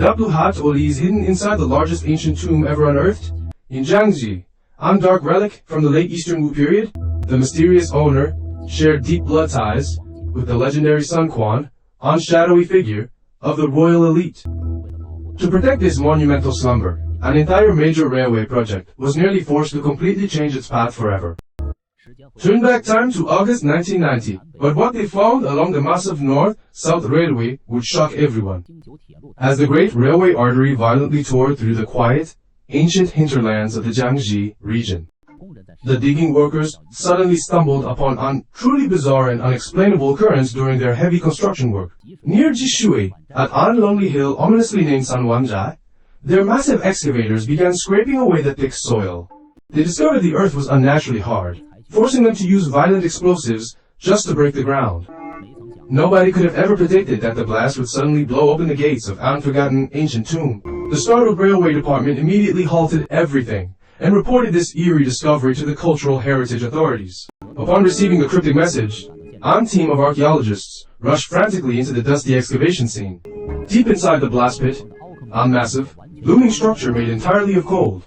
The Blue Hat Oli is hidden inside the largest ancient tomb ever unearthed in Jiangnan, a dark relic from the late Eastern Wu period. The mysterious owner shared deep blood ties with the legendary Sun Quan, a shadowy figure of the royal elite. To protect this monumental slumber, an entire major railway project was nearly forced to completely change its path forever. Turn back time to August 1990, but what they found along the massive North-South Railway would shock everyone. As the great railway artery violently tore through the quiet, ancient hinterlands of the Jiangnan region, the digging workers suddenly stumbled upon a truly bizarre and unexplainable occurrence during their heavy construction work. Near Jishui, at an lonely hill ominously named Sun Quan, their massive excavators began scraping away the thick soil. They discovered the earth was unnaturally hard, forcing them to use violent explosives just to break the ground. Nobody could have ever predicted that the blast would suddenly blow open the gates of an forgotten ancient tomb. The startled railway department immediately halted everything and reported this eerie discovery to the cultural heritage authorities. Upon receiving the cryptic message, a team of archaeologists rushed frantically into the dusty excavation scene. Deep inside the blast pit, a massive, looming structure made entirely of gold,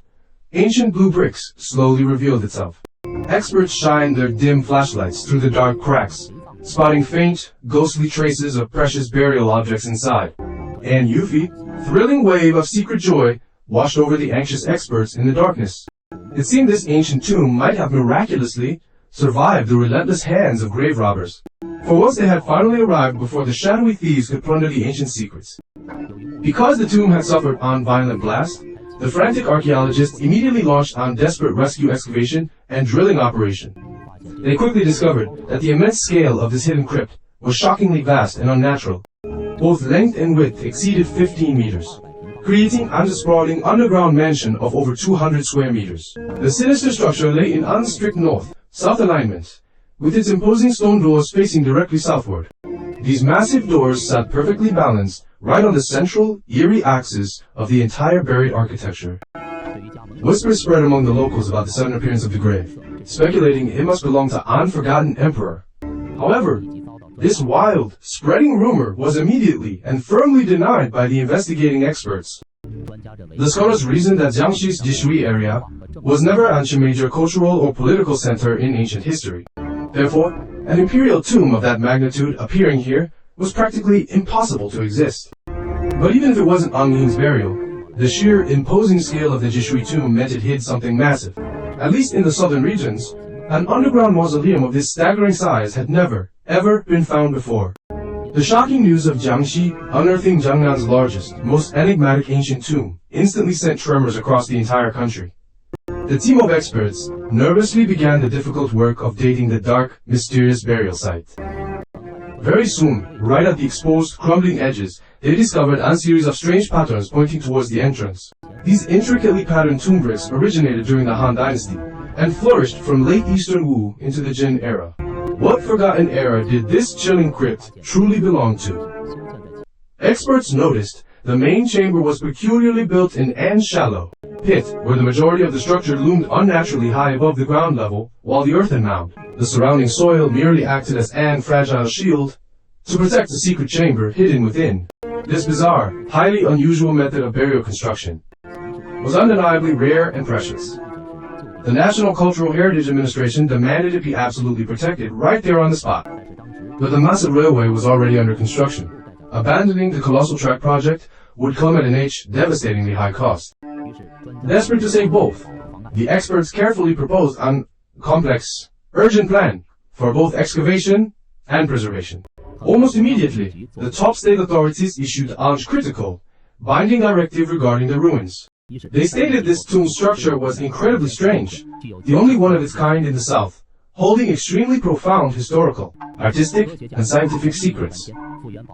ancient blue bricks, slowly revealed itself. Experts shined their dim flashlights through the dark cracks, spotting faint, ghostly traces of precious burial objects inside. An thrilling wave of secret joy washed over the anxious experts in the darkness. It seemed this ancient tomb might have miraculously survived the relentless hands of grave robbers. For once they had finally arrived before the shadowy thieves could plunder the ancient secrets. Because the tomb had suffered a violent blast, the frantic archaeologists immediately launched a desperate rescue excavation and drilling operation. They quickly discovered that the immense scale of this hidden crypt was shockingly vast and unnatural. Both length and width exceeded 15 meters, creating a sprawling underground mansion of over 200 square meters. The sinister structure lay in a strict north-south alignment, with its imposing stone doors facing directly southward. These massive doors sat perfectly balanced right on the central, eerie axis of the entire buried architecture. Whispers spread among the locals about the sudden appearance of the grave, speculating it must belong to an forgotten emperor. However, this wild, spreading rumor was immediately and firmly denied by the investigating experts. The scholars reasoned that Jiangxi's Jishui area was never a major cultural or political center in ancient history. Therefore, an imperial tomb of that magnitude appearing here was practically impossible to exist. But even if it wasn't Ang Ying's burial, the sheer imposing scale of the Jishui tomb meant it hid something massive. At least in the southern regions, an underground mausoleum of this staggering size had never, ever been found before. The shocking news of Jiangxi unearthing Jiangnan's largest, most enigmatic ancient tomb instantly sent tremors across the entire country. The team of experts nervously began the difficult work of dating the dark, mysterious burial site. Very soon, right at the exposed, crumbling edges, they discovered a series of strange patterns pointing towards the entrance. These intricately patterned tomb bricks originated during the Han Dynasty and flourished from late Eastern Wu into the Jin era. What forgotten era did this chilling crypt truly belong to? Experts noticed the main chamber was peculiarly built in an shallow pit, where the majority of the structure loomed unnaturally high above the ground level, while the earthen mound, the surrounding soil, merely acted as an fragile shield to protect the secret chamber hidden within. This bizarre, highly unusual method of burial construction was undeniably rare and precious. The National Cultural Heritage Administration demanded it be absolutely protected right there on the spot. But the massive railway was already under construction. Abandoning the colossal track project would come at an devastatingly high cost. Desperate to save both, the experts carefully proposed a complex, urgent plan for both excavation and preservation. Almost immediately, the top state authorities issued a critical, binding directive regarding the ruins. They stated this tomb structure was incredibly strange, the only one of its kind in the south, holding extremely profound historical, artistic, and scientific secrets.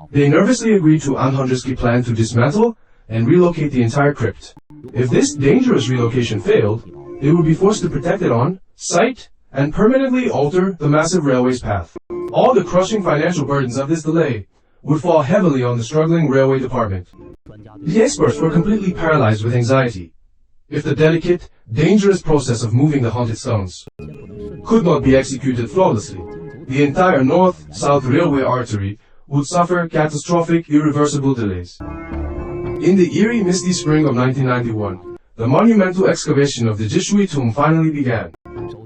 They nervously agreed to An Hunderski plan to dismantle and relocate the entire crypt. If this dangerous relocation failed, they would be forced to protect it on site and permanently alter the massive railway's path. All the crushing financial burdens of this delay would fall heavily on the struggling railway department. The experts were completely paralyzed with anxiety. If the delicate, dangerous process of moving the haunted stones could not be executed flawlessly, the entire north-south railway artery would suffer catastrophic, irreversible delays. In the eerie, misty spring of 1991, the monumental excavation of the Jishui tomb finally began.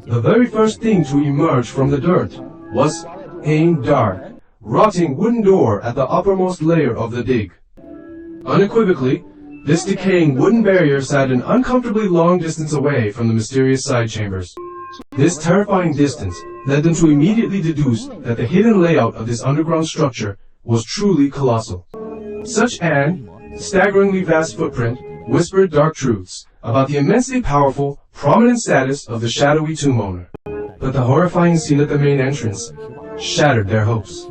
The very first thing to emerge from the dirt was a dark, rotting wooden door at the uppermost layer of the dig. Unequivocally, this decaying wooden barrier sat an uncomfortably long distance away from the mysterious side chambers. This terrifying distance led them to immediately deduce that the hidden layout of this underground structure was truly colossal. Such an staggeringly vast footprint whispered dark truths about the immensely powerful, prominent status of the shadowy tomb owner. But the horrifying scene at the main entrance shattered their hopes.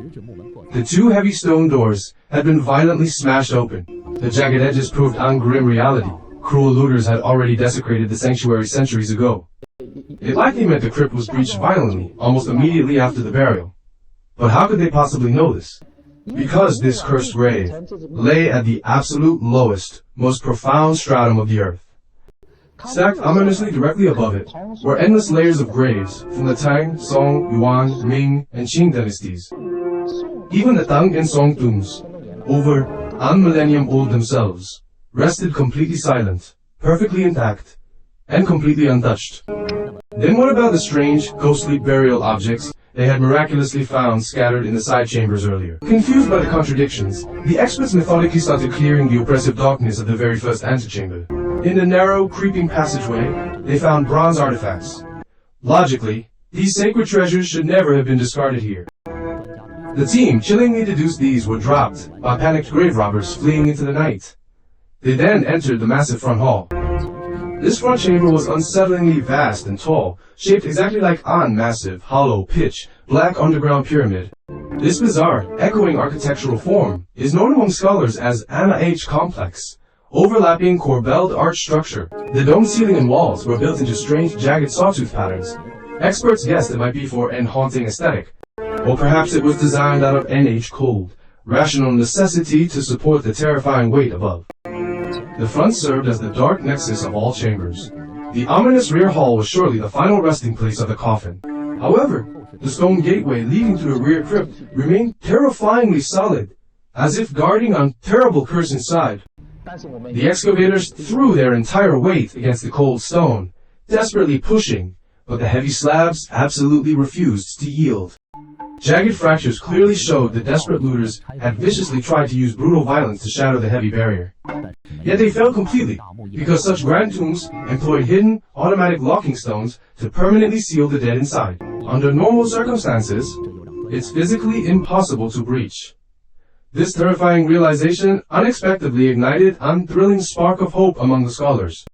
The two heavy stone doors had been violently smashed open. The jagged edges proved a grim reality. Cruel looters had already desecrated the sanctuary centuries ago. It likely meant the crypt was breached violently, almost immediately after the burial. But how could they possibly know this? Because this cursed grave lay at the absolute lowest, most profound stratum of the earth. Stacked ominously directly above it were endless layers of graves from the Tang, Song, Yuan, Ming, and Qing dynasties. Even the Tang and Song tombs, over a millennium old themselves, rested completely silent, perfectly intact, and completely untouched. Then what about the strange, ghostly burial objects they had miraculously found scattered in the side chambers earlier? Confused by the contradictions, the experts methodically started clearing the oppressive darkness of the very first antechamber. In the narrow, creeping passageway, they found bronze artifacts. Logically, these sacred treasures should never have been discarded here. The team chillingly deduced these were dropped by panicked grave robbers fleeing into the night. They then entered the massive front hall. This front chamber was unsettlingly vast and tall, shaped exactly like a massive, hollow, pitch, black underground pyramid. This bizarre, echoing architectural form is known among scholars as Anna H complex, overlapping corbelled arch structure. The dome ceiling and walls were built into strange, jagged sawtooth patterns. Experts guessed it might be for an haunting aesthetic, or perhaps it was designed out of NH cold, rational necessity to support the terrifying weight above. The front served as the dark nexus of all chambers. The ominous rear hall was surely the final resting place of the coffin. However, the stone gateway leading to the rear crypt remained terrifyingly solid, as if guarding a terrible curse inside. The excavators threw their entire weight against the cold stone, desperately pushing, but the heavy slabs absolutely refused to yield. Jagged fractures clearly showed the desperate looters had viciously tried to use brutal violence to shatter the heavy barrier. Yet they failed completely, because such grand tombs employed hidden, automatic locking stones to permanently seal the dead inside. Under normal circumstances, it's physically impossible to breach. This terrifying realization unexpectedly ignited a thrilling spark of hope among the scholars.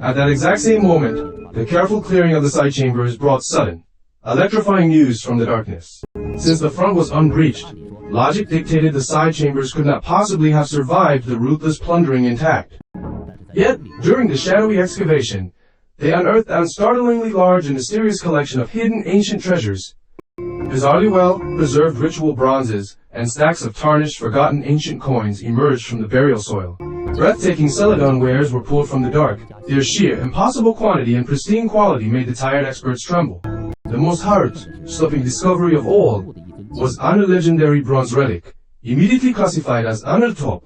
At that exact same moment, the careful clearing of the side chambers brought sudden, electrifying news from the darkness. Since the front was unbreached, logic dictated the side chambers could not possibly have survived the ruthless plundering intact. Yet, during the shadowy excavation, they unearthed a startlingly large and mysterious collection of hidden ancient treasures. Bizarrely well-preserved ritual bronzes and stacks of tarnished, forgotten ancient coins emerged from the burial soil. Breathtaking celadon wares were pulled from the dark. Their sheer, impossible quantity and pristine quality made the tired experts tremble. The most heart-stopping discovery of all was a legendary bronze relic, immediately classified as an top,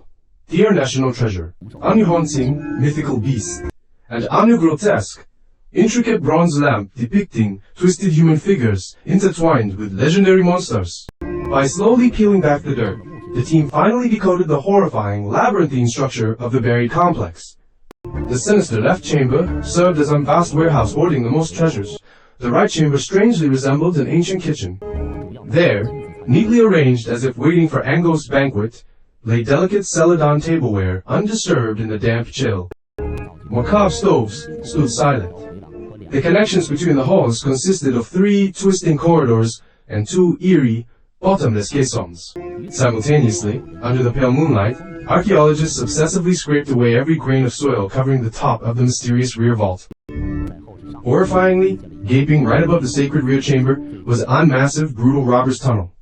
tier national treasure, a haunting, mythical beast, and a grotesque, intricate bronze lamp depicting twisted human figures intertwined with legendary monsters. By slowly peeling back the dirt, the team finally decoded the horrifying, labyrinthine structure of the buried complex. The sinister left chamber served as a vast warehouse hoarding the most treasures. The right chamber strangely resembled an ancient kitchen. There, neatly arranged as if waiting for Ango's banquet, lay delicate celadon tableware undisturbed in the damp chill. Macabre stoves stood silent. The connections between the halls consisted of 3 twisting corridors and 2 eerie, bottomless caissons. Simultaneously, under the pale moonlight, archaeologists obsessively scraped away every grain of soil covering the top of the mysterious rear vault. Horrifyingly, gaping right above the sacred rear chamber was a massive, brutal robber's tunnel.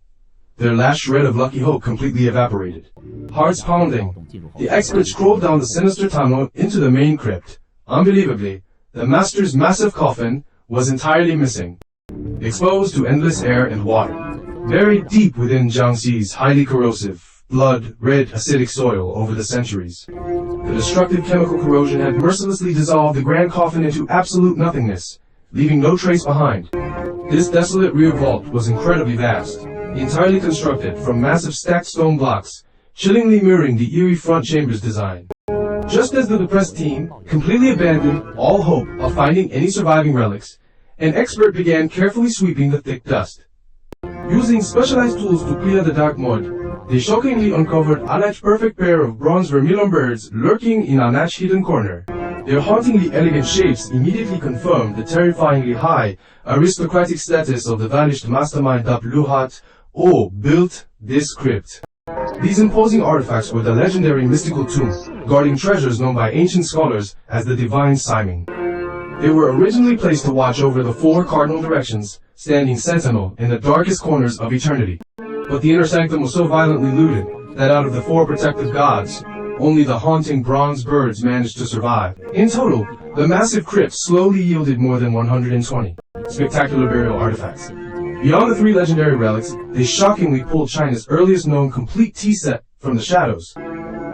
Their last shred of lucky hope completely evaporated. Hearts pounding, the experts crawled down the sinister tunnel into the main crypt. Unbelievably, the master's massive coffin was entirely missing, exposed to endless air and water, buried deep within Jiangxi's highly corrosive, blood, red, acidic soil over the centuries. The destructive chemical corrosion had mercilessly dissolved the grand coffin into absolute nothingness, leaving no trace behind. This desolate rear vault was incredibly vast, entirely constructed from massive stacked stone blocks, chillingly mirroring the eerie front chamber's design. Just as the depressed team completely abandoned all hope of finding any surviving relics, an expert began carefully sweeping the thick dust. Using specialized tools to clear the dark mud, they shockingly uncovered a perfect pair of bronze vermilion birds lurking in a hidden corner. Their hauntingly elegant shapes immediately confirmed the terrifyingly high aristocratic status of the vanished mastermind that Luhat built this crypt. These imposing artifacts were the legendary mystical tomb, guarding treasures known by ancient scholars as the Divine Siming. They were originally placed to watch over the 4 cardinal directions, standing sentinel in the darkest corners of eternity. But the inner sanctum was so violently looted that out of the 4 protective gods, only the haunting bronze birds managed to survive. In total, the massive crypt slowly yielded more than 120 spectacular burial artifacts. Beyond the 3 legendary relics, they shockingly pulled China's earliest known complete tea set from the shadows.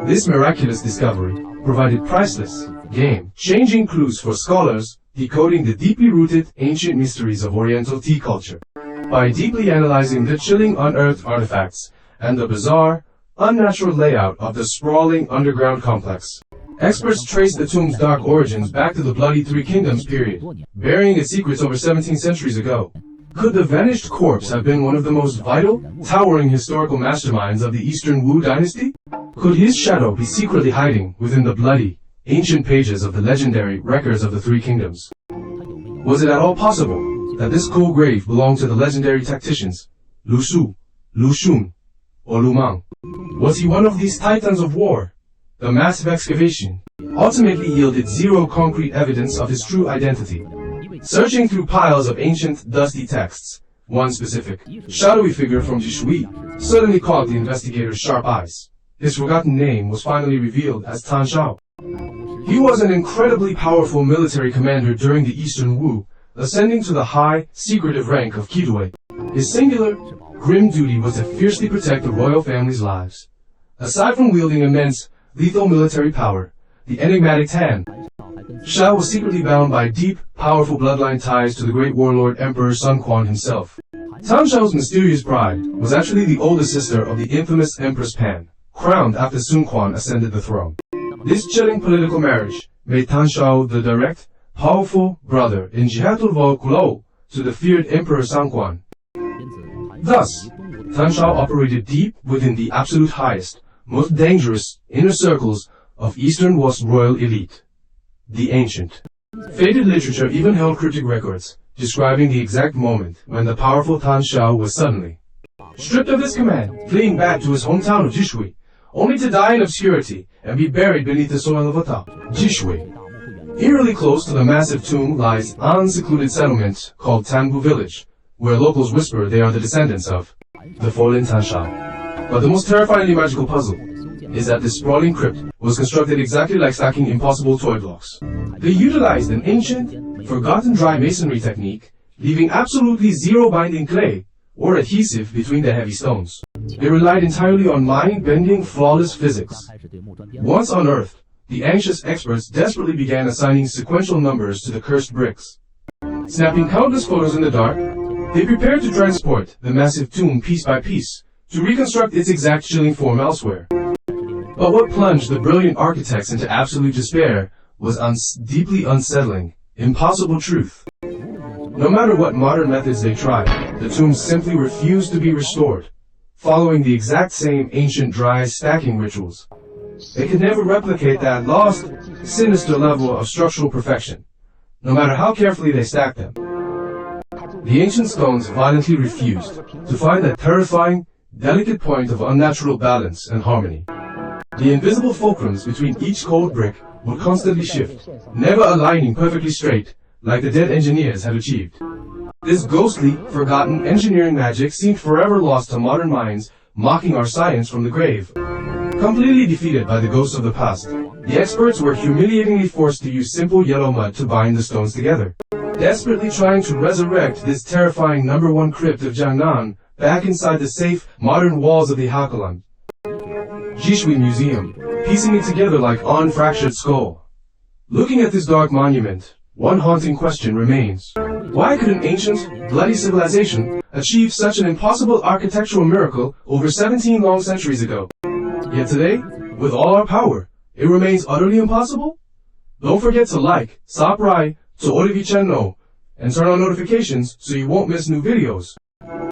This miraculous discovery provided priceless, game-changing clues for scholars decoding the deeply rooted ancient mysteries of Oriental tea culture. By deeply analyzing the chilling unearthed artifacts and the bizarre, unnatural layout of the sprawling underground complex, experts traced the tomb's dark origins back to the Bloody Three Kingdoms period, burying its secrets over 17 centuries ago. Could the vanished corpse have been one of the most vital, towering historical masterminds of the Eastern Wu dynasty? Could his shadow be secretly hiding within the bloody, ancient pages of the legendary Records of the Three Kingdoms? Was it at all possible that this cool grave belonged to the legendary tacticians, Lu Su, Lu Xun, or Lu Mang? Was he one of these titans of war? The massive excavation ultimately yielded zero concrete evidence of his true identity. Searching through piles of ancient, dusty texts, one specific, shadowy figure from Jishui suddenly caught the investigator's sharp eyes. His forgotten name was finally revealed as Tan Shao. He was an incredibly powerful military commander during the Eastern Wu, ascending to the high, secretive rank of Qidui. His singular, grim duty was to fiercely protect the royal family's lives. Aside from wielding immense, lethal military power, the enigmatic Tan Shao was secretly bound by deep, powerful bloodline ties to the great warlord Emperor Sun Quan himself. Tan Shao's mysterious bride was actually the older sister of the infamous Empress Pan, crowned after Sun Quan ascended the throne. This chilling political marriage made Tan Shao the direct, powerful brother in Jihatul Kulou to the feared Emperor Sun Quan. Thus, Tan Shao operated deep within the absolute highest, most dangerous inner circles of Eastern Wu's royal elite. The ancient, faded literature even held cryptic records, describing the exact moment when the powerful Tan Shao was suddenly stripped of his command, fleeing back to his hometown of Jishui, only to die in obscurity and be buried beneath the soil of Ata. Jishui. Eerily close to the massive tomb lies an secluded settlement called Tanbu Village, where locals whisper they are the descendants of the fallen Tan Shao. But the most terrifyingly magical puzzle is that this sprawling crypt was constructed exactly like stacking impossible toy blocks. They utilized an ancient, forgotten dry masonry technique, leaving absolutely zero binding clay or adhesive between the heavy stones. They relied entirely on mind-bending, flawless physics. Once unearthed, the anxious experts desperately began assigning sequential numbers to the cursed bricks. Snapping countless photos in the dark, they prepared to transport the massive tomb piece by piece to reconstruct its exact chilling form elsewhere. But what plunged the brilliant architects into absolute despair was deeply unsettling, impossible truth. No matter what modern methods they tried, the tombs simply refused to be restored, following the exact same ancient dry stacking rituals. They could never replicate that lost, sinister level of structural perfection, no matter how carefully they stacked them. The ancient stones violently refused to find that terrifying, delicate point of unnatural balance and harmony. The invisible fulcrums between each cold brick would constantly shift, never aligning perfectly straight, like the dead engineers had achieved. This ghostly, forgotten engineering magic seemed forever lost to modern minds, mocking our science from the grave. Completely defeated by the ghosts of the past, the experts were humiliatingly forced to use simple yellow mud to bind the stones together. Desperately trying to resurrect this terrifying #1 crypt of Jiangnan back inside the safe, modern walls of the Hakolan. Jishui Museum, piecing it together like an fractured skull. Looking at this dark monument, one haunting question remains. Why could an ancient, bloody civilization achieve such an impossible architectural miracle over 17 long centuries ago? Yet today, with all our power, it remains utterly impossible? Don't forget to like, subscribe to Orivi channel, and turn on notifications so you won't miss new videos.